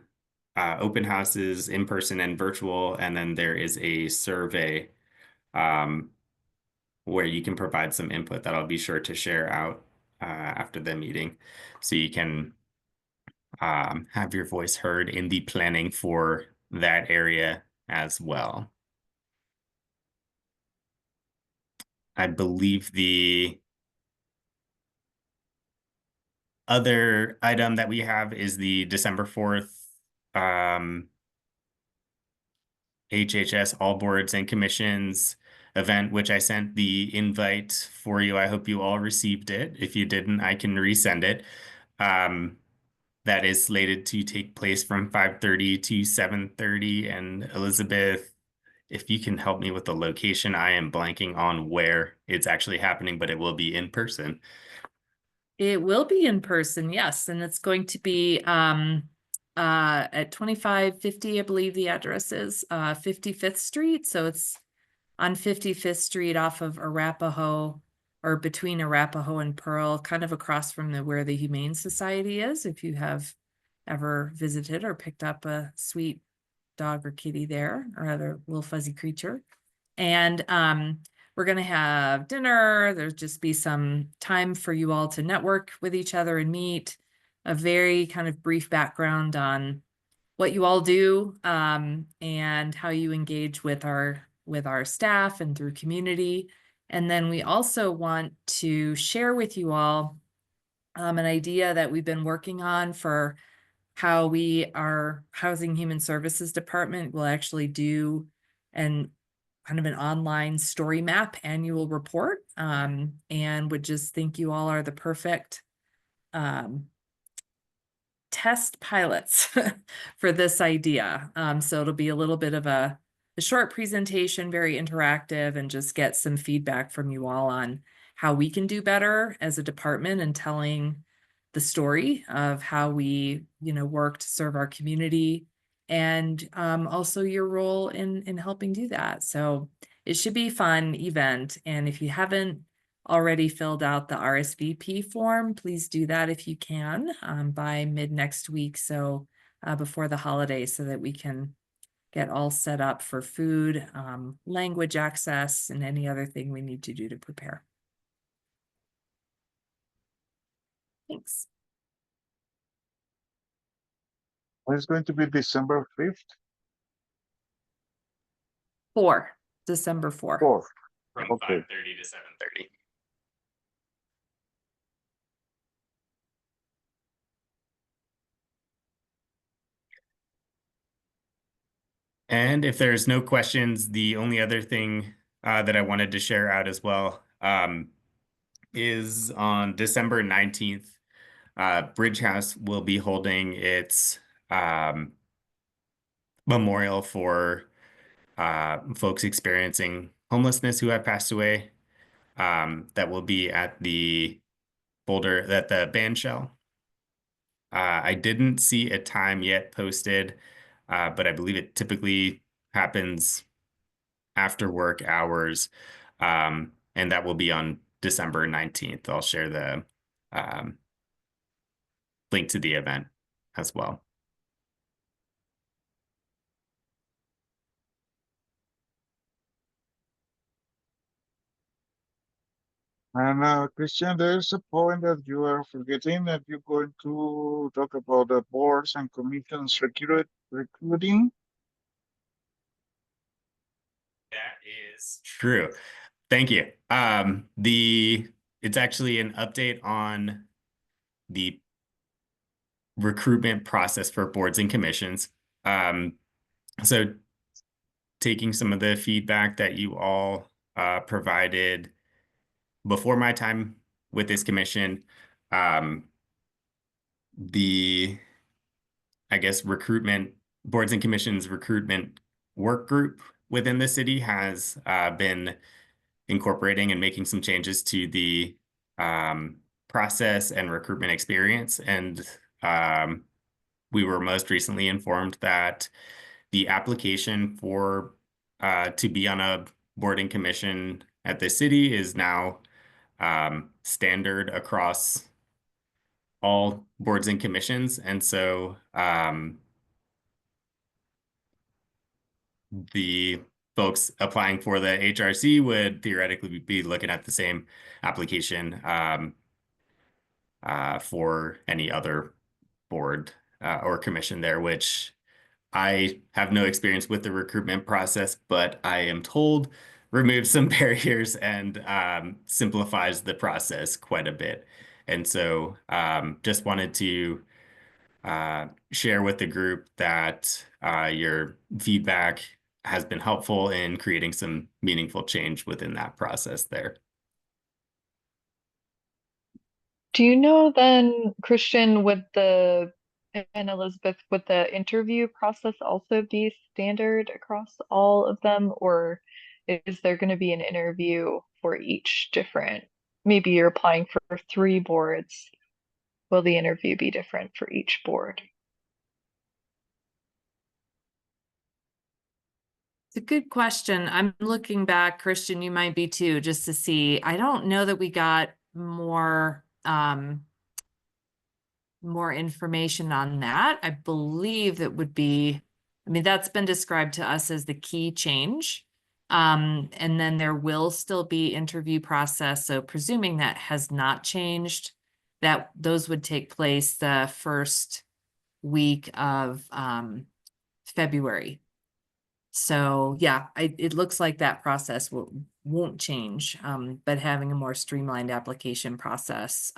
open houses, in person and virtual, and then there is a survey where you can provide some input that I'll be sure to share out after the meeting, so you can have your voice heard in the planning for that area as well. I believe the other item that we have is the December 4th HHS All Boards and Commissions event, which I sent the invite for you. I hope you all received it. If you didn't, I can resend it. That is slated to take place from 5:30 to 7:30. And Elizabeth, if you can help me with the location, I am blanking on where it's actually happening, but it will be in person. It will be in person, yes, and it's going to be at 2550, I believe the address is 55th Street. So it's on 55th Street off of Arapahoe, or between Arapahoe and Pearl, kind of across from where the Humane Society is, if you have ever visited or picked up a sweet dog or kitty there, or other little fuzzy creature. And we're going to have dinner. There'll just be some time for you all to network with each other and meet. A very kind of brief background on what you all do, and how you engage with our staff and through community. And then we also want to share with you all an idea that we've been working on for how our Housing Human Services Department will actually do kind of an online story map annual report, and would just think you all are the perfect test pilots for this idea. So it'll be a little bit of a short presentation, very interactive, and just get some feedback from you all on how we can do better as a department and telling the story of how we, work to serve our community, and also your role in helping do that. So it should be a fun event. And if you haven't already filled out the RSVP form, please do that if you can by mid next week. So before the holidays, so that we can get all set up for food, language access, and any other thing we need to do to prepare. Thanks. It's going to be December 5th, December 4th. 4th. From Okay. 5:30 to 7:30. And if there's no questions, the only other thing that I wanted to share out as well is on December 19th, Bridge House will be holding its memorial for folks experiencing homelessness who have passed away. That will be at the band shell. I didn't see a time yet posted, but I believe it typically happens after work hours. And that will be on December 19th. I'll share the link to the event as well. And Christian, there's a point that you are forgetting, that you're going to talk about the boards and commissions recruiting. That is true. Thank you. It's actually an update on the recruitment process for boards and commissions. So taking some of the feedback that you all provided before my time with this commission, the, I guess, boards and commissions recruitment work group within the city has been incorporating and making some changes to the process and recruitment experience. And we were most recently informed that the application for to be on a board and commission at the city is now standard across all boards and commissions. And so the folks applying for the HRC would theoretically be looking at the same application for any other board or commission there, which I have no experience with the recruitment process, but I am told removes some barriers and simplifies the process quite a bit. And so just wanted to share with the group that your feedback has been helpful in creating some meaningful change within that process there. Do you know then, Christian, and Elizabeth, would the interview process also be standard across all of them, or is there going to be an interview for each different? Maybe you're applying for 3 boards. Will the interview be different for each board? It's a good question. I'm looking back, Christian, you might be too, just to see. I don't know that we got more information on that. I believe that would be, that's been described to us as the key change. And then there will still be interview process. So presuming that has not changed, that those would take place the first week of February. So yeah, it looks like that process won't change, but having a more streamlined application process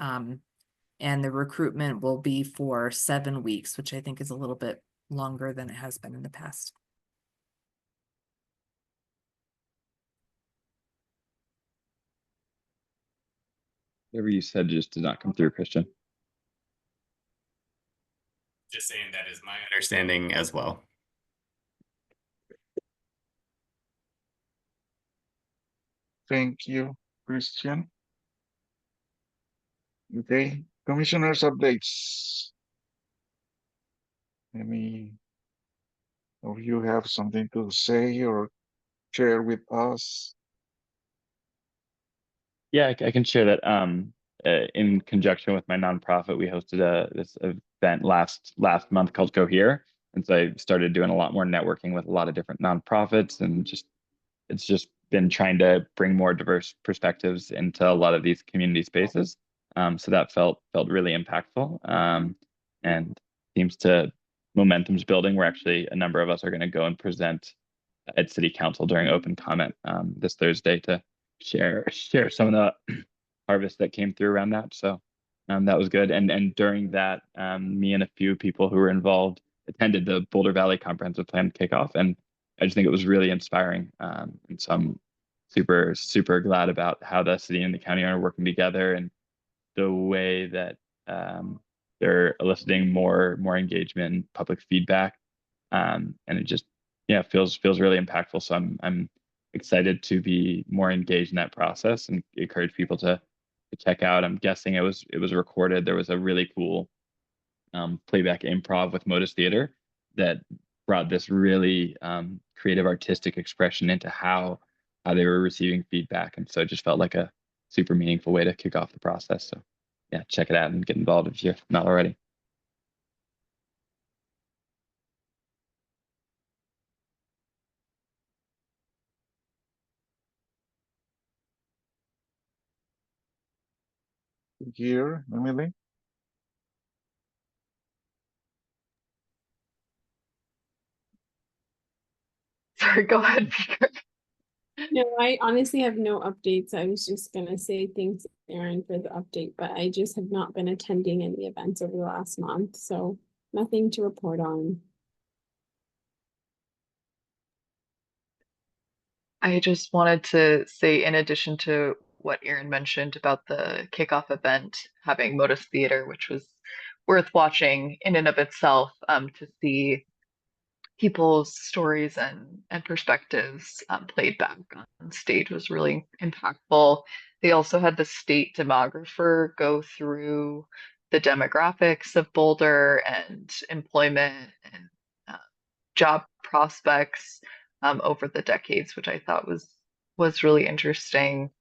And the recruitment will be for 7 weeks, which I think is a little bit longer than it has been in the past. Whatever you said just did not come through, Christian. Just saying that is my understanding as well. Thank you, Christian. Okay, commissioners updates. Any of you have something to say or share with us? Yeah, I can share that. In conjunction with my nonprofit, we hosted this event last month called Cohere, and so I started doing a lot more networking with a lot of different nonprofits, and it's just been trying to bring more diverse perspectives into a lot of these community spaces. So that felt really impactful, and momentum's building. We're actually, a number of us are going to go and present at City Council during open comment this Thursday to share some of the harvest that came through around that. So that was good. And during that, me and a few people who were involved attended the Boulder Valley Comprehensive Plan kickoff, and I just think it was really inspiring. And so I'm super glad about how the city and the county are working together, and the way that they're eliciting more engagement and public feedback. And it just feels really impactful. So I'm excited to be more engaged in that process and encourage people to check out. I'm guessing it was recorded. There was a really cool playback improv with Modus Theater that brought this really creative artistic expression into how they were receiving feedback. And so it just felt like a super meaningful way to kick off the process. So yeah, check it out and get involved if you're not already. Here, Emily? Sorry, go ahead, Peter. No, I honestly have no updates. I was just gonna say thanks, Aaron, for the update, but I just have not been attending any events over the last month, so nothing to report on. I just wanted to say, in addition to what Aaron mentioned about the kickoff event having Modus Theater, which was worth watching in and of itself, to see people's stories and perspectives played back on stage was really impactful. They also had the state demographer go through the demographics of Boulder and employment and job prospects over the decades, which I thought was really interesting.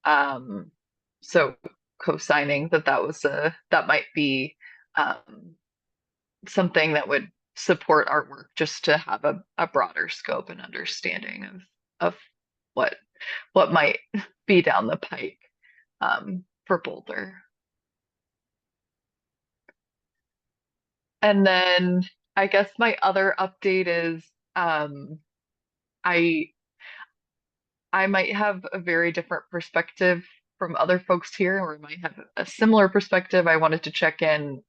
So co-signing that might be something that would support our work, just to have a broader scope and understanding of what might be down the pike for Boulder. And then I guess my other update is I might have a very different perspective from other folks here, or I might have a similar perspective. I wanted to check in.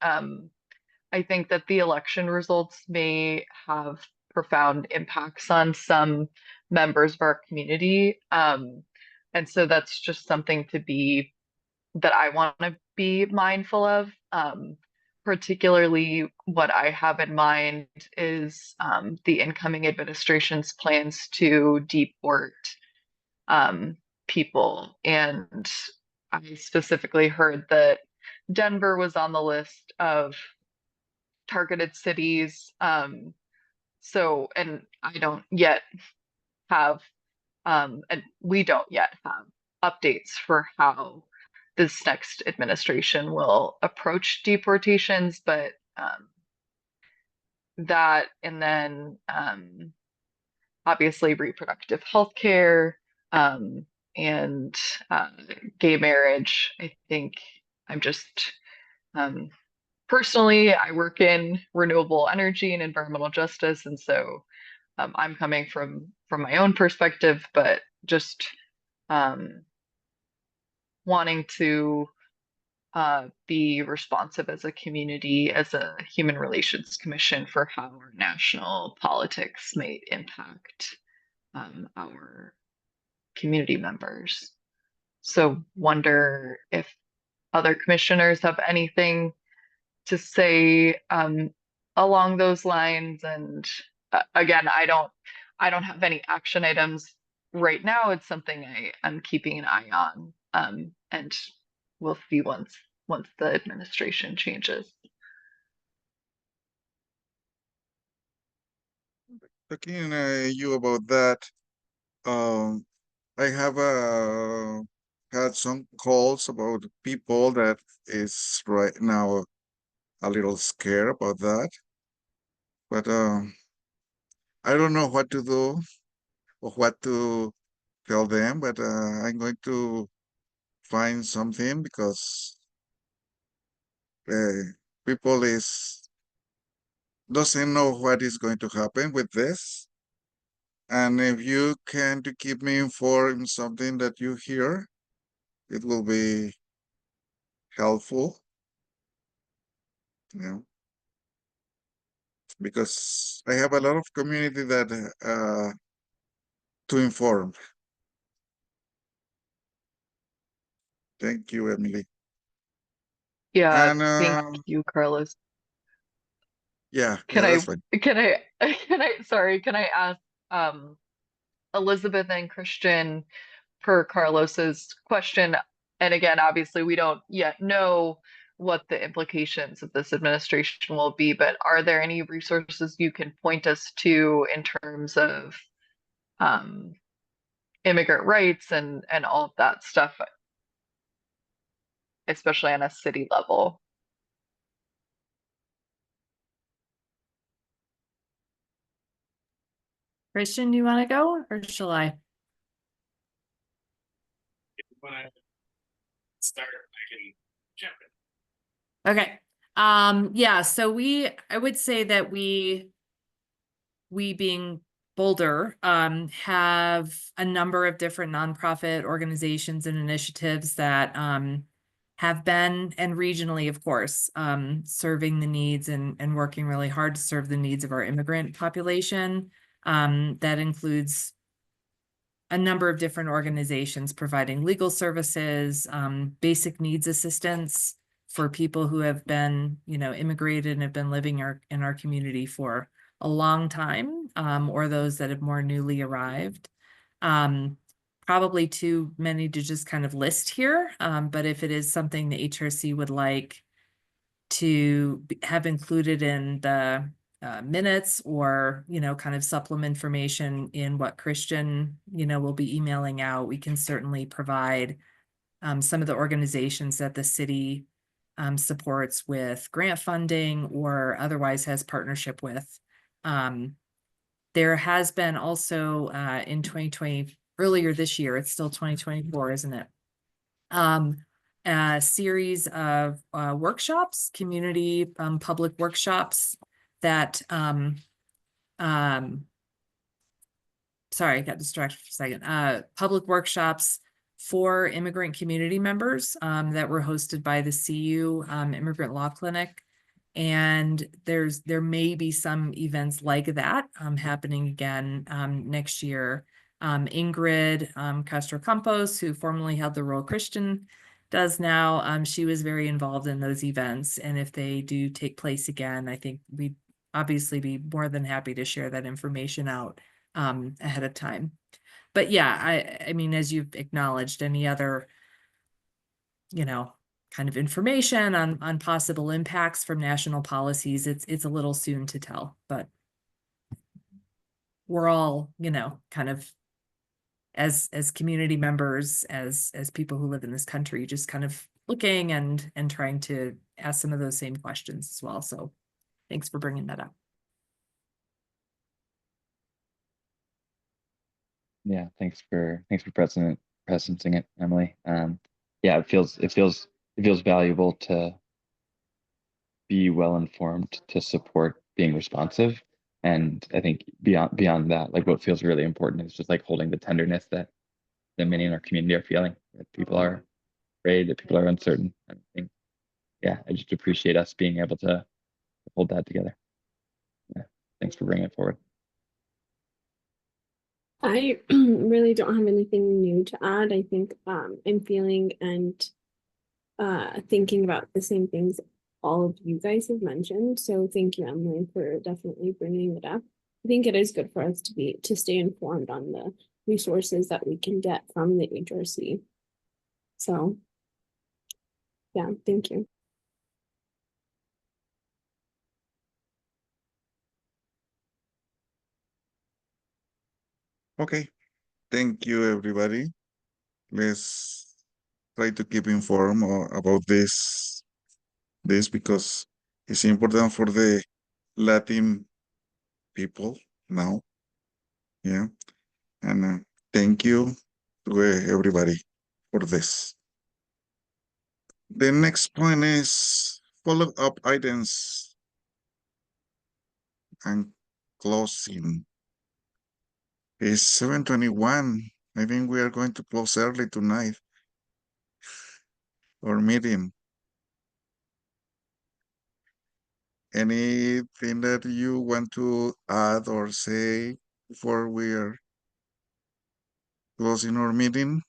I think that the election results may have profound impacts on some members of our community. And so that's just something that I want to be mindful of. Particularly, what I have in mind is the incoming administration's plans to deport people. And I specifically heard that Denver was on the list of targeted cities. So, and I don't yet have, and we don't yet have updates for how this next administration will approach deportations, but that, and then obviously reproductive health care, and gay marriage. I think I'm just personally, I work in renewable energy and environmental justice, and so I'm coming from my own perspective, but just wanting to be responsive as a community, as a human relations commission for how our national politics may impact our community members. So wonder if other commissioners have anything to say along those lines. And again, I don't have any action items right now. It's something I'm keeping an eye on, and we'll see once the administration changes. Talking you about that, I have had some calls about people that is right now a little scared about that, but I don't know what to do or what to tell them, but I'm going to find something because people is doesn't know what is going to happen with this. And if you can to keep me informed something that you hear, it will be helpful. You know, because I have a lot of community that to inform. Thank you, Emily. Yeah, And thank you, Carlos. yeah, Can that's fine. sorry, can I ask Elizabeth and Christian, per Carlos's question, and again, obviously we don't yet know what the implications of this administration will be, but are there any resources you can point us to in terms of immigrant rights and all of that stuff, especially on a city level? Christian, you want to go or shall I? If you want to start, I can jump in. Okay. Yeah, so I would say that we being Boulder, have a number of different nonprofit organizations and initiatives that have been, and regionally, of course, serving the needs and working really hard to serve the needs of our immigrant population. That includes a number of different organizations providing legal services, basic needs assistance for people who have been, immigrated and have been living in our community for a long time, or those that have more newly arrived. Probably too many to just kind of list here, but if it is something the HRC would like to have included in the minutes, or kind of supplement information in what Christian will be emailing out, we can certainly provide some of the organizations that the city supports with grant funding or otherwise has partnership with. There has been also in 2020, earlier this year, it's still 2024, isn't it? A series of workshops, community public workshops that sorry, I got distracted for a second. Public workshops for immigrant community members that were hosted by the CU Immigrant Law Clinic. And there may be some events like that happening again next year. Ingrid Castro Campos, who formerly held the role Christian does now, she was very involved in those events. And if they do take place again, I think we'd obviously be more than happy to share that information out ahead of time. But yeah, I mean, as you've acknowledged, any other, kind of information on possible impacts from national policies, it's a little soon to tell, but we're all, kind of as community members, as people who live in this country, just kind of looking and trying to ask some of those same questions as well. So thanks for bringing that up. Yeah, thanks for presencing it, Emily. Yeah, it feels valuable to be well informed, to support being responsive. And I think beyond that, like what feels really important is just like holding the tenderness that many in our community are feeling, that people are afraid, that people are uncertain. I think yeah, I just appreciate us being able to hold that together. Yeah, thanks for bringing it forward. I really don't have anything new to add. I think I'm feeling and thinking about the same things all of you guys have mentioned. So thank you, Emily, for definitely bringing it up. I think it is good for us to stay informed on the resources that we can get from the HRC. So yeah, thank you. Okay, thank you, everybody. Let's try to keep informed about this because it's important for the Latin people now. Yeah, and thank you to everybody for this. The next point is follow-up items and closing. It's 7:21. I think we are going to close early tonight. Our meeting. Anything that you want to add or say before we are closing our meeting?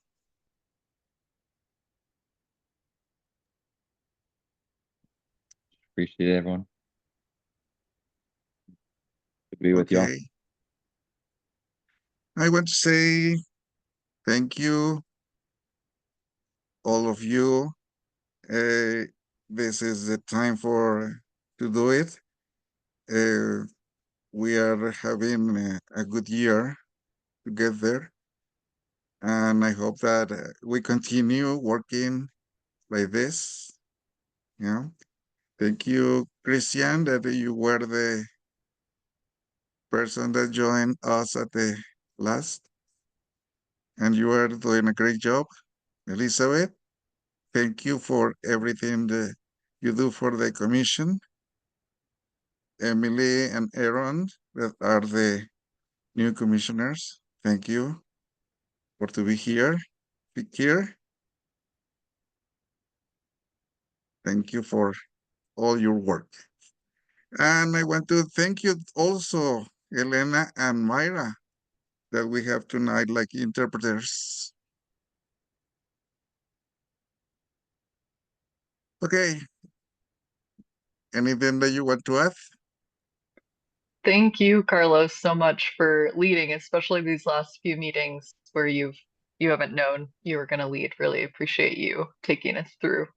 Appreciate it, everyone. Good to be with y'all. Okay. I want to say thank you, all of you. This is the time to do it. We are having a good year together, and I hope that we continue working like this. Yeah. Thank you, Christian, that you were the person that joined us at the last, and you are doing a great job. Elizabeth, thank you for everything that you do for the commission. Emily and Aaron, that are the new commissioners, thank you for to be here. Thank you for all your work. And I want to thank you also, Elena and Myra, that we have tonight like interpreters. Okay. Anything that you want to add? Thank you, Carlos, so much for leading, especially these last few meetings where you haven't known you were going to lead. Really appreciate you taking us through.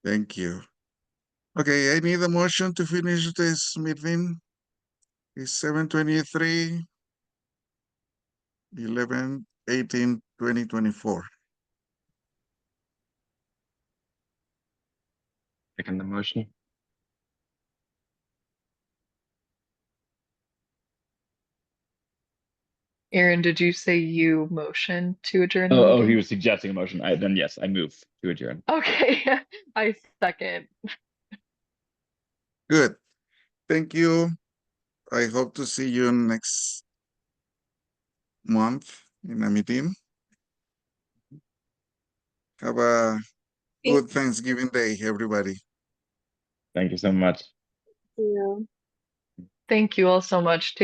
Thank you. Okay, I need a motion to finish this meeting. It's 7:23, 11/18/2024. Second the motion. Aaron, did you say you motion to adjourn the Oh, he meeting? was suggesting a motion. Then yes, I move to adjourn. Okay, I second. Good. Thank you. I hope to see you next month in a meeting. Have a good Thanksgiving Day, everybody. Thank you so much. Yeah. Thank you all so much. Take